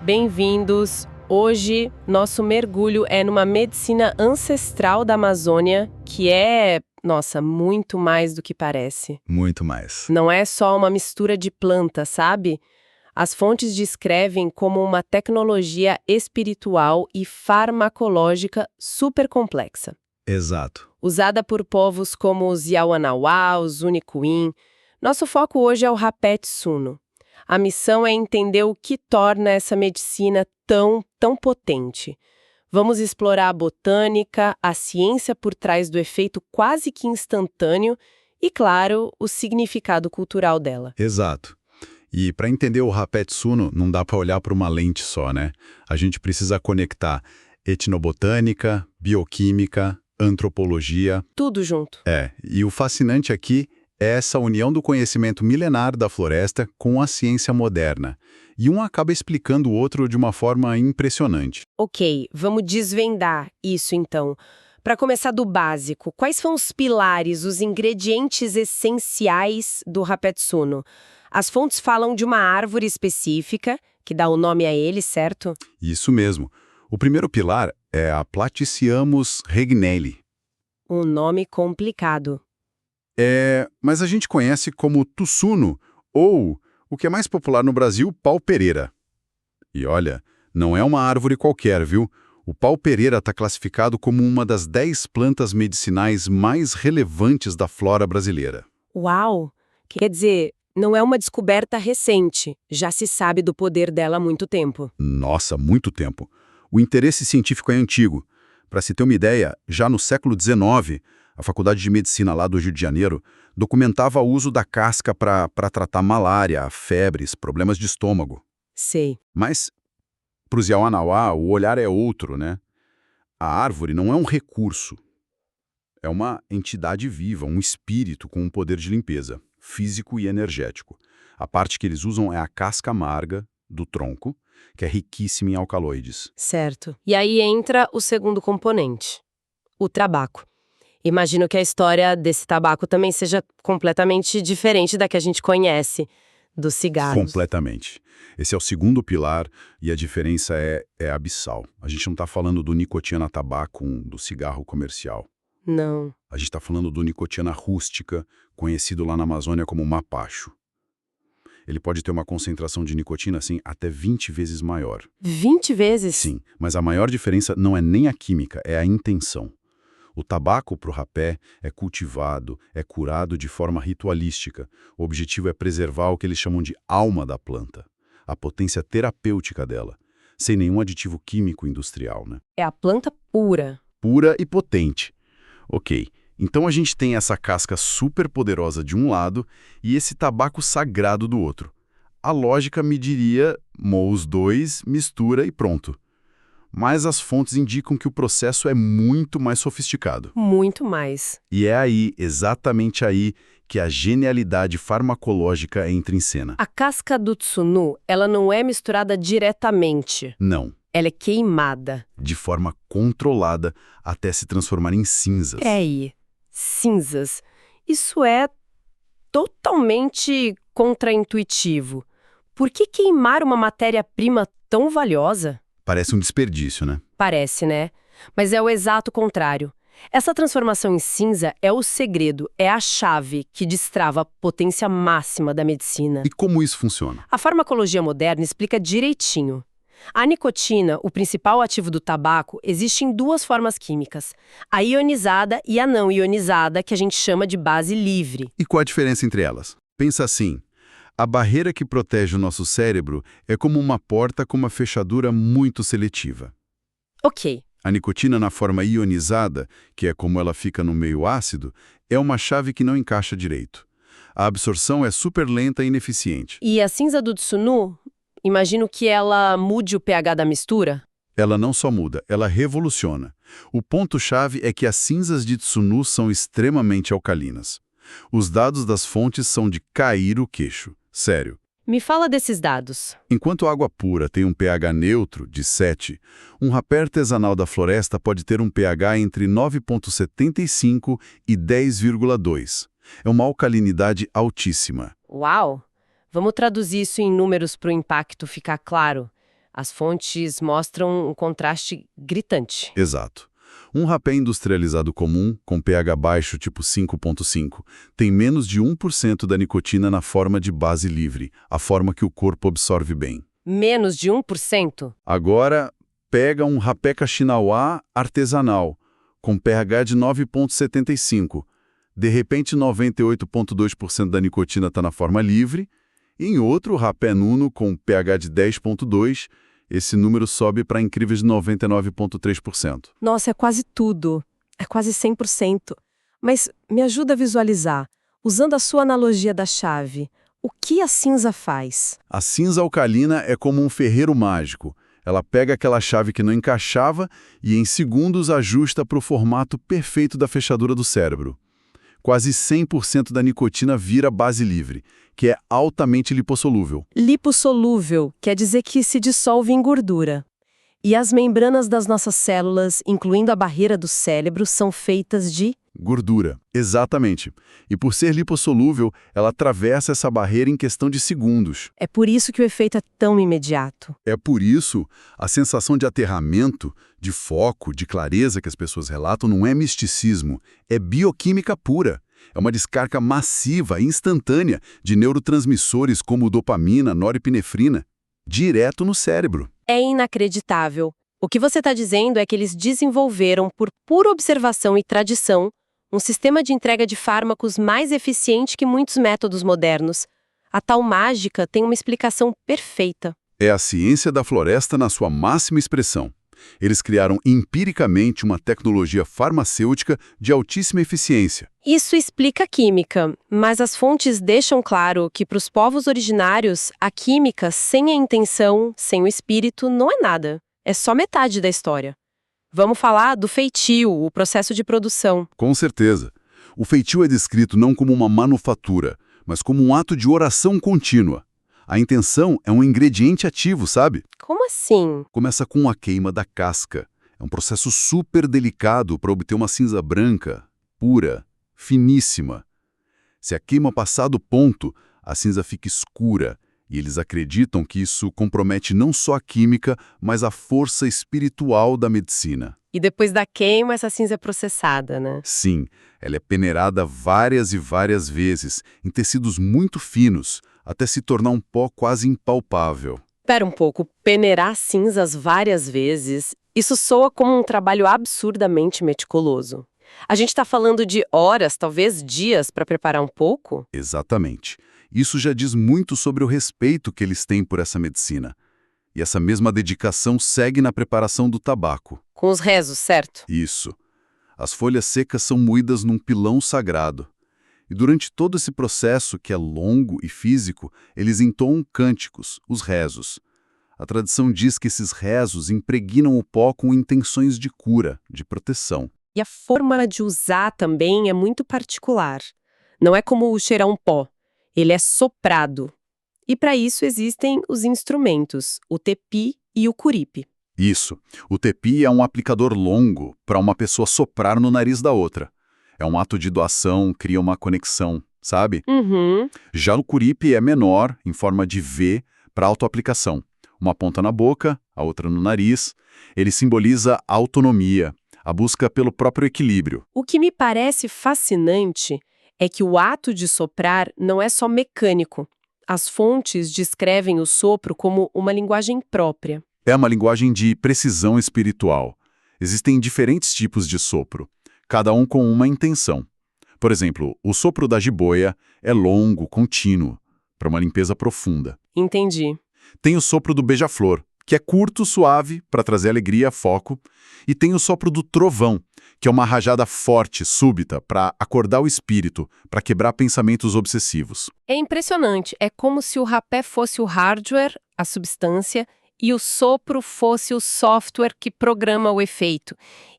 Bem-vindos! Hoje, nosso mergulho é numa medicina ancestral da Amazônia, que nossa, muito mais do que parece. Muito mais. Não é só uma mistura de plantas, sabe? As fontes descrevem como uma tecnologia espiritual e farmacológica super complexa, Exato. usada por povos como os Yawanawá, os Unicuim. Nosso foco hoje é o rapé Tsuno. A missão é entender o que torna essa medicina tão potente. Vamos explorar a botânica, a ciência por trás do efeito quase que instantâneo e, claro, o significado cultural dela. Exato. E para entender o rapé Tsuno, não dá para olhar por uma lente só, né? A gente precisa conectar etnobotânica, bioquímica, antropologia. Tudo junto. E o fascinante aqui é essa união do conhecimento milenar da floresta com a ciência moderna. E um acaba explicando o outro de uma forma impressionante. Ok, vamos desvendar isso então. Para começar do básico, quais são os pilares, os ingredientes essenciais do rapé Tsuno? As fontes falam de uma árvore específica, que dá o nome a ele, certo? Isso mesmo. O primeiro pilar é a Platyciamus regnelli. Um nome complicado. Mas a gente conhece como tussuno, ou, o que é mais popular no Brasil, pau-pereira. E olha, não é uma árvore qualquer, viu? O pau-pereira está classificado como uma das 10 plantas medicinais mais relevantes da flora brasileira. Uau! Quer dizer, não é uma descoberta recente, já se sabe do poder dela há muito tempo. Nossa, muito tempo. O interesse científico é antigo. Para se ter uma ideia, já no século XIX, a Faculdade de Medicina lá do Rio de Janeiro documentava o uso da casca para tratar malária, febres, problemas de estômago. Sei. Mas, para os Yawanawá, o olhar é outro, né? A árvore não é um recurso. É uma entidade viva, um espírito com um poder de limpeza, físico e energético. A parte que eles usam é a casca amarga do tronco, que é riquíssima em alcaloides. Certo. E aí entra o segundo componente, o tabaco. Imagino que a história desse tabaco também seja completamente diferente da que a gente conhece, dos cigarros. Completamente. Esse é o segundo pilar e a diferença é abissal. A gente não está falando do nicotina tabacum, do cigarro comercial. Não. A gente está falando do nicotina rústica, conhecido lá na Amazônia como mapacho. Ele pode ter uma concentração de nicotina, assim, até 20 vezes maior. 20 vezes? Sim, mas a maior diferença não é nem a química, é a intenção. O tabaco para o rapé é cultivado, é curado de forma ritualística. O objetivo é preservar o que eles chamam de alma da planta, a potência terapêutica dela, sem nenhum aditivo químico industrial, né? É a planta pura. Pura e potente. Ok, então a gente tem essa casca super poderosa de um lado e esse tabaco sagrado do outro. A lógica me diria, moa os dois, mistura e pronto. Mas as fontes indicam que o processo é muito mais sofisticado. Muito mais. E é aí, exatamente aí, que a genialidade farmacológica entra em cena. A casca do tsunu, ela não é misturada diretamente. Não, Ela é queimada. de forma controlada até se transformar em cinzas. É aí. Cinzas. Isso é totalmente contraintuitivo. Por que queimar uma matéria-prima tão valiosa? Parece um desperdício, né? Parece, né? Mas é o exato contrário. Essa transformação em cinza é o segredo, é a chave que destrava a potência máxima da medicina. E como isso funciona? A farmacologia moderna explica direitinho. A nicotina, o principal ativo do tabaco, existe em duas formas químicas, a ionizada e a não ionizada, que a gente chama de base livre. E qual a diferença entre elas? Pensa assim, a barreira que protege o nosso cérebro é como uma porta com uma fechadura muito seletiva. Ok, A nicotina na forma ionizada, que é como ela fica no meio ácido, é uma chave que não encaixa direito. A absorção é super lenta e ineficiente. e a cinza do tsunu, imagino que ela mude o pH da mistura? Ela não só muda, ela revoluciona. O ponto-chave é que as cinzas de tsunu são extremamente alcalinas. Os dados das fontes são de cair o queixo. Sério. Me fala desses dados. Enquanto a água pura tem um pH neutro, de 7, um rapé artesanal da floresta pode ter um pH entre 9,75 e 10,2. É uma alcalinidade altíssima. Uau! Vamos traduzir isso em números para o impacto ficar claro. As fontes mostram um contraste gritante. Exato. Um rapé industrializado comum, com pH baixo tipo 5,5, tem menos de 1% da nicotina na forma de base livre, a forma que o corpo absorve bem. Menos de 1%? Agora, pega um rapé Kaxinawá artesanal, com pH de 9,75. De repente, 98,2% da nicotina está na forma livre. E em outro rapé Nuno, com pH de 10,2, esse número sobe para incríveis 99,3%. Nossa, é quase tudo. É quase 100%. Mas me ajuda a visualizar. Usando a sua analogia da chave, o que a cinza faz? A cinza alcalina é como um ferreiro mágico. Ela pega aquela chave que não encaixava e em segundos ajusta para o formato perfeito da fechadura do cérebro. Quase 100% da nicotina vira base livre, que é altamente lipossolúvel. Lipossolúvel quer dizer que se dissolve em gordura. E as membranas das nossas células, incluindo a barreira do cérebro, são feitas de... Gordura, exatamente. E por ser lipossolúvel, ela atravessa essa barreira em questão de segundos. É por isso que o efeito é tão imediato. É por isso, a sensação de aterramento, de foco, de clareza que as pessoas relatam não é misticismo, é bioquímica pura. É uma descarga massiva e instantânea de neurotransmissores como dopamina, norepinefrina, direto no cérebro. É inacreditável. O que você está dizendo é que eles desenvolveram, por pura observação e tradição, um sistema de entrega de fármacos mais eficiente que muitos métodos modernos. A tal mágica tem uma explicação perfeita. É a ciência da floresta na sua máxima expressão. Eles criaram empiricamente uma tecnologia farmacêutica de altíssima eficiência. Isso explica a química, mas as fontes deixam claro que para os povos originários, a química sem a intenção, sem o espírito, não é nada. É só metade da história. Vamos falar do feitio, o processo de produção. Com certeza. O feitio é descrito não como uma manufatura, mas como um ato de oração contínua. A intenção é um ingrediente ativo, sabe? Como assim? Começa com a queima da casca. É um processo super delicado para obter uma cinza branca, pura, finíssima. Se a queima passar do ponto, a cinza fica escura, e eles acreditam que isso compromete não só a química, mas a força espiritual da medicina. E depois da queima, essa cinza é processada, né? Sim, ela é peneirada várias e várias vezes, em tecidos muito finos, até se tornar um pó quase impalpável. Espera um pouco, peneirar cinzas várias vezes, isso soa como um trabalho absurdamente meticuloso. A gente está falando de horas, talvez dias, para preparar um pouco? Exatamente. Isso já diz muito sobre o respeito que eles têm por essa medicina. E essa mesma dedicação segue na preparação do tabaco. Com os rezos, certo? Isso. As folhas secas são moídas num pilão sagrado. E durante todo esse processo, que é longo e físico, eles entoam cânticos, os rezos. A tradição diz que esses rezos impregnam o pó com intenções de cura, de proteção. E a forma de usar também é muito particular. Não é como cheirar um pó. Ele é soprado. E para isso existem os instrumentos, o tepi e o curipe. Isso. O tepi é um aplicador longo para uma pessoa soprar no nariz da outra. É um ato de doação, cria uma conexão, sabe? Uhum. Já o curipe é menor, em forma de V, para autoaplicação. Uma ponta na boca, a outra no nariz. Ele simboliza a autonomia, a busca pelo próprio equilíbrio. O que me parece fascinante é que o ato de soprar não é só mecânico. As fontes descrevem o sopro como uma linguagem própria. É uma linguagem de precisão espiritual. Existem diferentes tipos de sopro, cada um com uma intenção. Por exemplo, o sopro da jiboia é longo, contínuo, para uma limpeza profunda. Entendi. Tem o sopro do beija-flor, que é curto, suave, para trazer alegria, foco. E tem o sopro do trovão, que é uma rajada forte, súbita, para acordar o espírito, para quebrar pensamentos obsessivos. É impressionante. É como se o rapé fosse o hardware, a substância, e o sopro fosse o software que programa o efeito.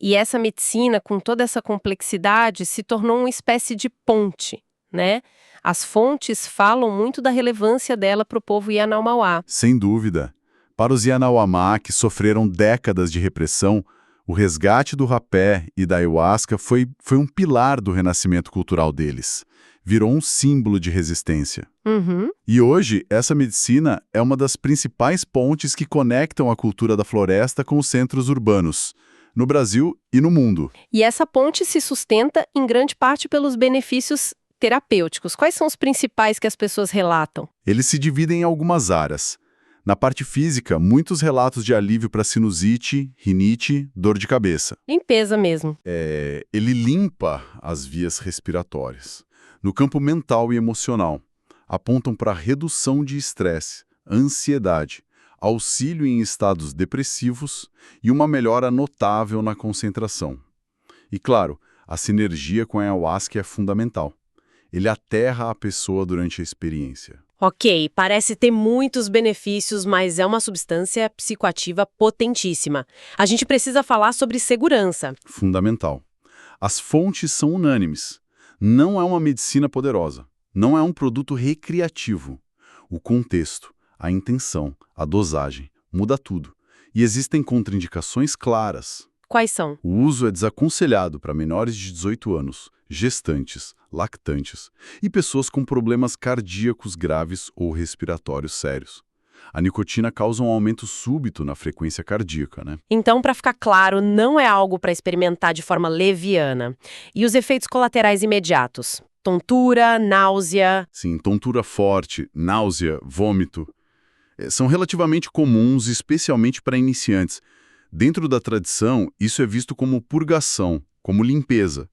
E essa medicina, com toda essa complexidade, se tornou uma espécie de ponte, né? As fontes falam muito da relevância dela para o povo Yanomami. Sem dúvida. Para os Yanomami, que sofreram décadas de repressão, O resgate do rapé e da ayahuasca foi um pilar do renascimento cultural deles. Virou um símbolo de resistência. Uhum. E hoje, essa medicina é uma das principais pontes que conectam a cultura da floresta com os centros urbanos, no Brasil e no mundo. E essa ponte se sustenta em grande parte pelos benefícios terapêuticos. Quais são os principais que as pessoas relatam? Eles se dividem em algumas áreas. Na parte física, muitos relatos de alívio para sinusite, rinite, dor de cabeça. Limpeza mesmo. Ele limpa as vias respiratórias. No campo mental e emocional, apontam para redução de estresse, ansiedade, auxílio em estados depressivos e uma melhora notável na concentração. E claro, a sinergia com a ayahuasca é fundamental. Ele aterra a pessoa durante a experiência. Ok, parece ter muitos benefícios, mas é uma substância psicoativa potentíssima. A gente precisa falar sobre segurança. Fundamental. As fontes são unânimes. Não é uma medicina poderosa. Não é um produto recreativo. O contexto, a intenção, a dosagem, muda tudo. E existem contraindicações claras. Quais são? O uso é desaconselhado para menores de 18 anos, gestantes, lactantes e pessoas com problemas cardíacos graves ou respiratórios sérios. A nicotina causa um aumento súbito na frequência cardíaca, né? Então, para ficar claro, não é algo para experimentar de forma leviana. E os efeitos colaterais imediatos? Tontura, náusea... Sim, tontura forte, náusea, vômito. São relativamente comuns, especialmente para iniciantes. Dentro da tradição, isso é visto como purgação, como limpeza.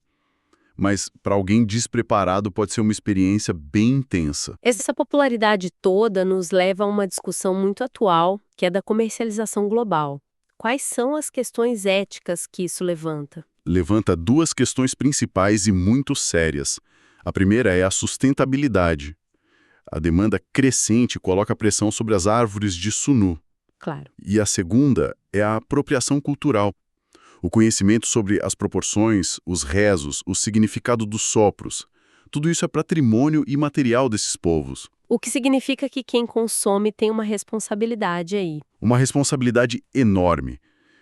Mas, para alguém despreparado, pode ser uma experiência bem intensa. Essa popularidade toda nos leva a uma discussão muito atual, que é da comercialização global. Quais são as questões éticas que isso levanta? Levanta duas questões principais e muito sérias. A primeira é a sustentabilidade. A demanda crescente coloca pressão sobre as árvores de Sunu. Claro. E a segunda é a apropriação cultural. O conhecimento sobre as proporções, os rezos, o significado dos sopros. Tudo isso é patrimônio imaterial desses povos. O que significa que quem consome tem uma responsabilidade aí. Uma responsabilidade enorme.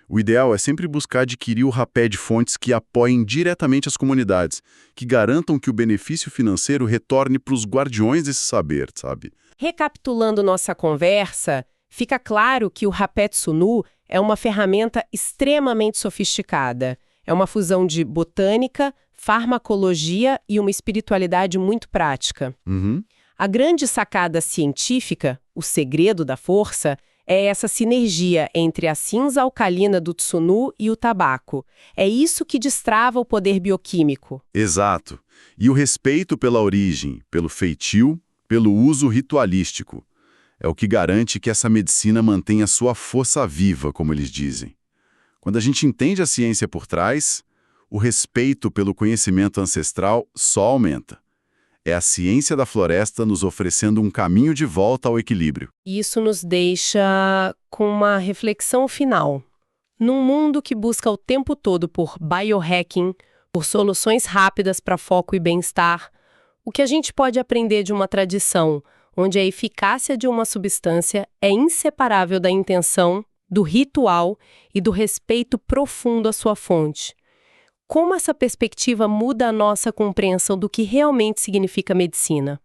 O ideal é sempre buscar adquirir o rapé de fontes que apoiem diretamente as comunidades, que garantam que o benefício financeiro retorne para os guardiões desse saber, sabe? Recapitulando nossa conversa, fica claro que o rapé Tsunu é uma ferramenta extremamente sofisticada. É uma fusão de botânica, farmacologia e uma espiritualidade muito prática. Uhum. A grande sacada científica, o segredo da força, é essa sinergia entre a cinza alcalina do tsunu e o tabaco. É isso que destrava o poder bioquímico. Exato. E o respeito pela origem, pelo feitio, pelo uso ritualístico. É o que garante que essa medicina mantenha sua força viva, como eles dizem. Quando a gente entende a ciência por trás, o respeito pelo conhecimento ancestral só aumenta. É a ciência da floresta nos oferecendo um caminho de volta ao equilíbrio. Isso nos deixa com uma reflexão final. Num mundo que busca o tempo todo por biohacking, por soluções rápidas para foco e bem-estar, o que a gente pode aprender de uma tradição onde a eficácia de uma substância é inseparável da intenção, do ritual e do respeito profundo à sua fonte? Como essa perspectiva muda a nossa compreensão do que realmente significa medicina?